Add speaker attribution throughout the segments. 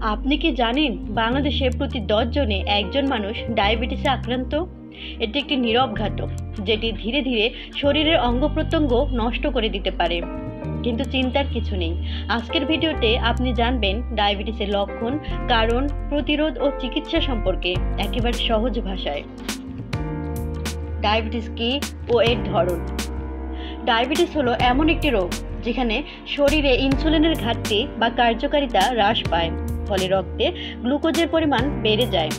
Speaker 1: আপনি কি জানেন বাংলাদেশে প্রতি 10 জনে একজন মানুষ ডায়াবেটিসে আক্রান্ত? এটি একটি নীরব ঘাতক যেটি ধীরে ধীরে শরীরের অঙ্গ প্রত্যঙ্গ নষ্ট করে দিতে পারে। কিন্তু চিন্তার কিছু নেই। আজকের ভিডিওতে আপনি জানবেন ডায়াবেটিসের লক্ষণ, কারণ, প্রতিরোধ ও চিকিৎসা সম্পর্কে একেবারে সহজ ভাষায়। ডায়াবেটিস কি ও এর ধরন? ডায়াবেটিস হলো এমন একটি রোগ যেখানে শরীরে ইনসুলিনের ঘাটতি বা কার্যকারিতা হ্রাস পায়, ফলে রক্তে গ্লুকোজের পরিমাণ বেড়ে যায়।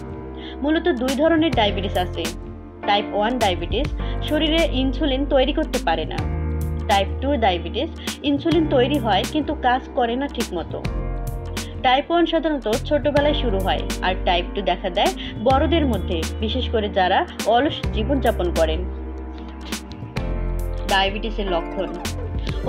Speaker 1: মূলত দুই ধরনের ডায়াবেটিস আছে। টাইপ 1 ডায়াবেটিস শরীরে ইনসুলিন তৈরি করতে পারে না। টাইপ 2 ডায়াবেটিস ইনসুলিন তৈরি হয় কিন্তু কাজ করে না ঠিকমতো। টাইপ 1 সাধারণত ছোটবেলায় শুরু হয়, আর টাইপ 2 দেখা দেয় বড়দের মধ্যে, বিশেষ করে যারা অলস জীবনযাপন করেন। ডায়াবেটিসের লক্ষণ।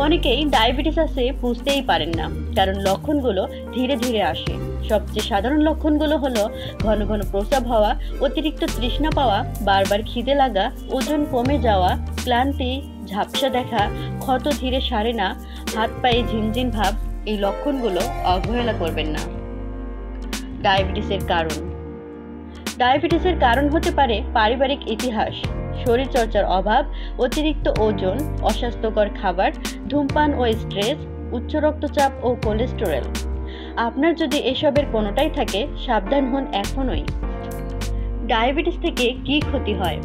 Speaker 1: অনেকেই ডায়াবেটিস আছে বুঝতেই পারেন না, কারণ লক্ষণগুলো ধীরে ধীরে আসে। সবচেয়ে সাধারণ লক্ষণগুলো হলো ঘন ঘন প্রস্রাব হওয়া, অতিরিক্ত তৃষ্ণা পাওয়া, বারবার খিদে লাগা, ওজন কমে যাওয়া, ক্লান্তি, ঝাপসা দেখা, ক্ষত ধীরে সারে না, হাত পায়ে ঝিনঝিন ভাব। এই লক্ষণগুলো অবহেলা করবেন না। ডায়াবেটিসের কারণ। ডায়াবেটিসের কারণ হতে পারে পারিবারিক ইতিহাস, শরীরচর্চার অভাব, অতিরিক্ত ওজন, অস্বাস্থ্যকর খাবার, ধূমপান ও স্ট্রেস, উচ্চ রক্তচাপ ও কোলেস্টেরল। আপনার যদি এসবের কোনোটাই থাকে, সাবধান হন এখনই। ডায়াবেটিস থেকে কী ক্ষতি হয়?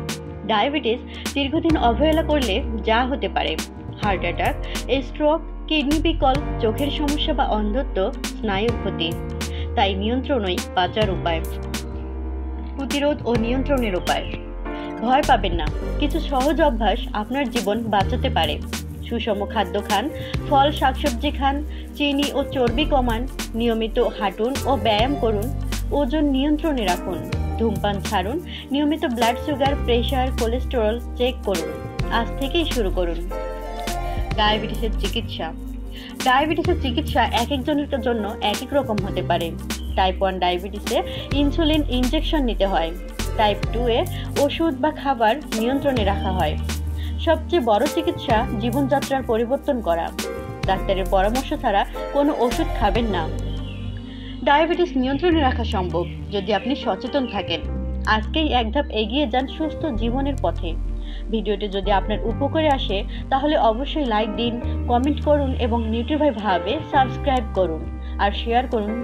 Speaker 1: ডায়াবেটিস দীর্ঘদিন অবহেলা করলে যা হতে পারে: হার্ট অ্যাটাক, স্ট্রোক, কিডনি বিকল, চোখের সমস্যা বা অন্ধত্ব, স্নায়ুর ক্ষতি। তাই নিয়ন্ত্রণই বাঁচার উপায়। প্রতিরোধ ও নিয়ন্ত্রণের উপায়। ভয় পাবেন না, কিছু সহজ অভ্যাস আপনার জীবন বাঁচাতে পারে। সুষম খাদ্য খান, ফল শাকসবজি খান, চিনি ও চর্বি কমান, নিয়মিত হাঁটুন ও ব্যায়াম করুন, ওজন নিয়ন্ত্রণে রাখুন, ধূমপান ছাড়ুন, নিয়মিত blood sugar, pressure, cholesterol check করুন। আজ থেকেই শুরু করুন। ডায়াবেটিসের চিকিৎসা। ডায়াবেটিসের চিকিৎসা এক একজনের জন্য এক এক রকম হতে পারে। টাইপ 1 ডায়াবেটিসে ইনসুলিন ইনজেকশন নিতে হয়। টাইপ 2 এ ওষুধ বা খাবার নিয়ন্ত্রণে রাখা হয়। সবচেয়ে বড় চিকিৎসা জীবনযাত্রার পরিবর্তন করা। ডাক্তারের পরামর্শ ছাড়া কোনো ওষুধ খাবেন না। ডায়াবেটিস নিয়ন্ত্রণে রাখা সম্ভব যদি আপনি সচেতন থাকেন। আজকেই এক ধাপ এগিয়ে যান সুস্থ জীবনের পথে। ভিডিওটি যদি আপনার উপকারে আসে তাহলে অবশ্যই লাইক দিন, কমেন্ট করুন এবং নিউট্রিভাই ভাবে সাবস্ক্রাইব করুন আর শেয়ার করুন।